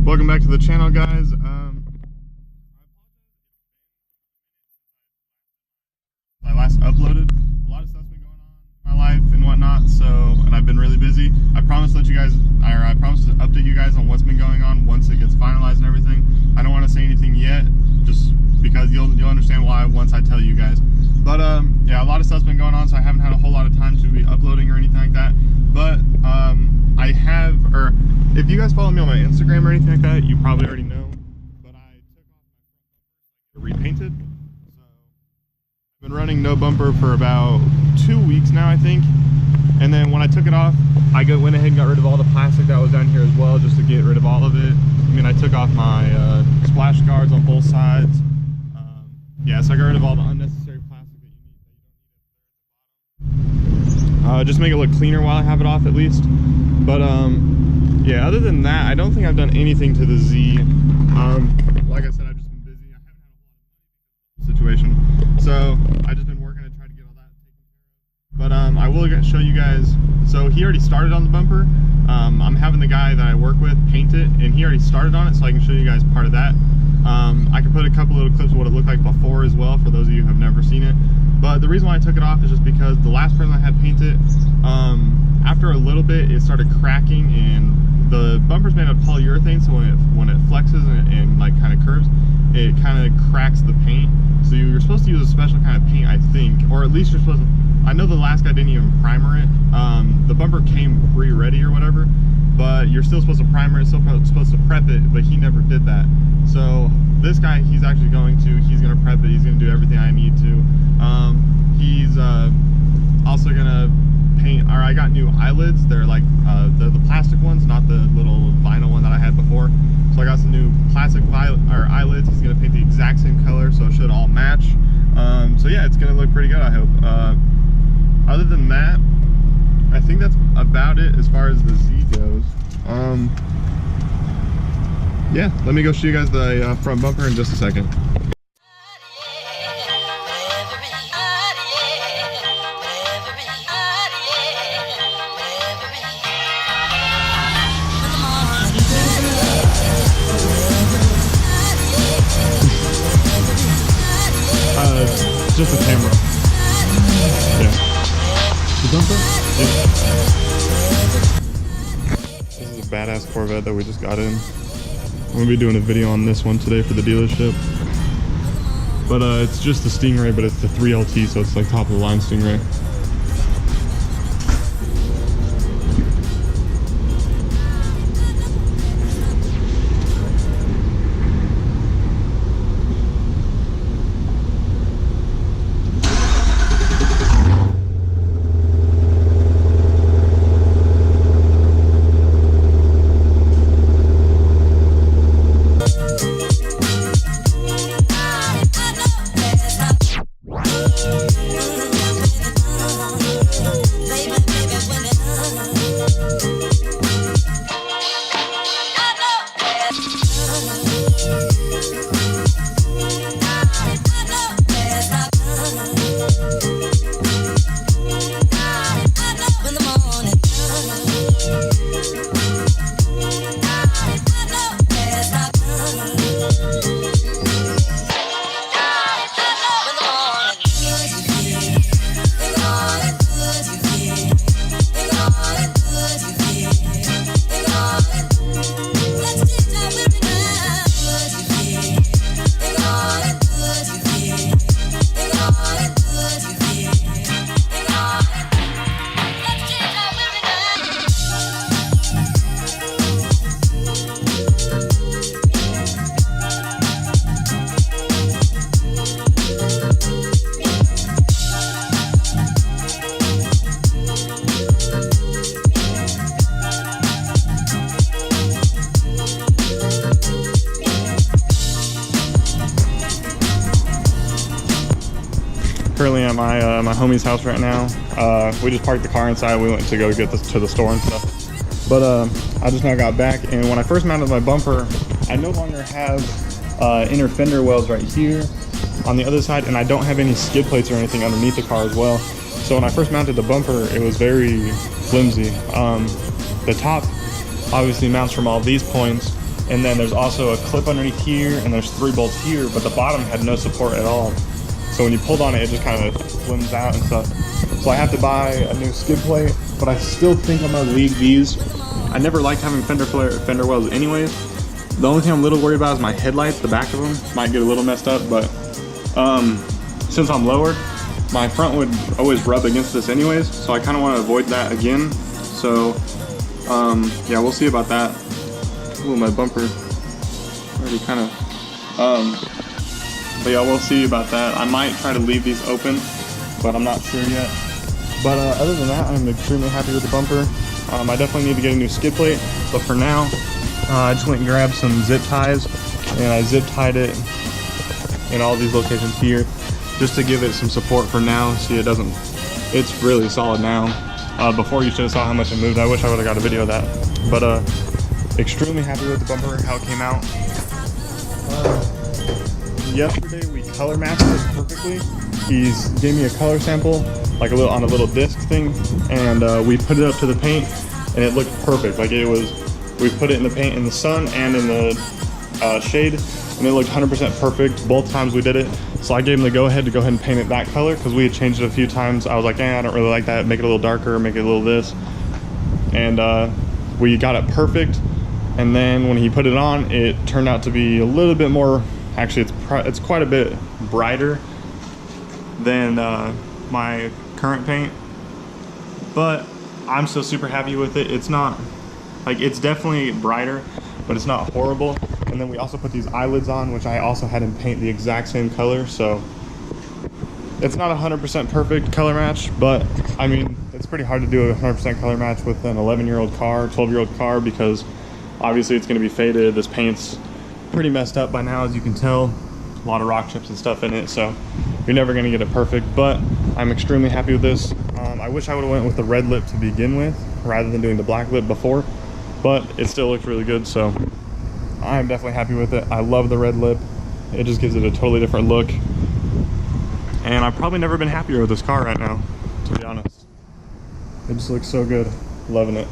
Welcome back to the channel, guys. I last uploaded. A lot of stuff's been going on in my life and whatnot, and I've been really busy. I promised to update you guys on what's been going on once it gets finalized and everything. I don't want to say anything yet, just because you'll understand why once I tell you guys. But yeah, a lot of stuff's been going on, so I haven't had a whole lot of time to be uploading or anything like that. But I have, or if you guys follow me on my Instagram or anything like that, you probably already know. But I took off my repainted. So I've been running no bumper for about 2 weeks now, I think. And then when I took it off, I went ahead and got rid of all the plastic that was down here as well, just to get rid of all of it. I mean, I took off my splash guards on both sides. Yeah, so I got rid of all the unnecessary plastic that you need. Just make it look cleaner while I have it off, at least. But yeah, other than that, I don't think I've done anything to the Z. Like I said, I've just been busy. I haven't had a whole situation, so I've just been working to try to get all that taken care of. But I will show you guys. So he already started on the bumper. I'm having the guy that I work with paint it, and he already started on it, so I can show you guys part of that. I can put a couple little clips of what it looked like before as well, for those of you who have never seen it. But the reason why I took it off is just because the last person I had paint it, after a little bit, it started cracking, and the bumper's made of polyurethane, so when it flexes and like kind of curves, it kind of cracks the paint. So you're supposed to use a special kind of paint, I think, or at least you're supposed to. I know the last guy didn't even primer it. The bumper came pre-ready or whatever, but you're still supposed to primer it, still supposed to prep it, but he never did that. So this guy, he's actually he's gonna prep it, he's gonna do everything I need to. He's also gonna paint, or I got new eyelids. They're like the plastic ones, not the little vinyl one that I had before. So I got some new plastic eyelids. He's gonna paint the exact same color, so it should all match. So yeah, it's gonna look pretty good, I hope. Other than that, I think that's about it as far as the Z goes. Yeah, let me go show you guys the front bumper in just a second. Just a camera. Yeah. The bumper? Yeah. This is a badass Corvette that we just got in. I'm gonna be doing a video on this one today for the dealership. But it's just the Stingray, but it's the 3LT, so it's like top of the line Stingray. Currently at my homie's house right now. We just parked the car inside. We went to go get this to the store and stuff. But I just now got back, and when I first mounted my bumper, I no longer have inner fender wells right here on the other side, and I don't have any skid plates or anything underneath the car as well. So when I first mounted the bumper, it was very flimsy. The top obviously mounts from all these points, And then there's also a clip underneath here, and there's 3 bolts here, but the bottom had no support at all. So when you pulled on it, it just kind of slims out and stuff. So I have to buy a new skid plate, but I still think I'm gonna leave these. I never liked having fender wells anyways. The only thing I'm a little worried about is my headlights, the back of them might get a little messed up, but since I'm lowered, my front would always rub against this anyways, so I kind of want to avoid that again. So yeah, we'll see about that. Ooh, my bumper already kind of but yeah, we'll see about that. I might try to leave these open, but I'm not sure yet. But other than that, I'm extremely happy with the bumper. I definitely need to get a new skid plate, but for now, I just went and grabbed some zip ties, and I zip tied it in all these locations here, just to give it some support for now. See, it's really solid now. Before, you should have saw how much it moved. I wish I would have got a video of that. But extremely happy with the bumper, how it came out. Yesterday we color matched it perfectly. He gave me a color sample, like on a little disc thing, and we put it up to the paint, and it looked perfect. Like we put it in the paint in the sun and in the shade, and it looked 100% perfect both times we did it. So I gave him the go ahead and paint it that color, because we had changed it a few times. I was like, I don't really like that, make it a little darker, make it a little this. And we got it perfect, and then when he put it on, it turned out to be a little bit more, actually it's quite a bit brighter than my current paint, but I'm still super happy with it. It's not, like, it's definitely brighter, but it's not horrible. And then we also put these eyelids on, which I also had him paint the exact same color, so it's not 100% perfect color match, but I mean, it's pretty hard to do a 100% color match with an 11-year-old car, 12-year-old car, because obviously it's going to be faded. This paint's pretty messed up by now, as you can tell. A lot of rock chips and stuff in it, so you're never going to get it perfect, but I'm extremely happy with this. I wish I would have went with the red lip to begin with rather than doing the black lip before, but it still looks really good, so I'm definitely happy with it. I love the red lip. It just gives it a totally different look, and I've probably never been happier with this car right now, to be honest. It just looks so good. Loving it.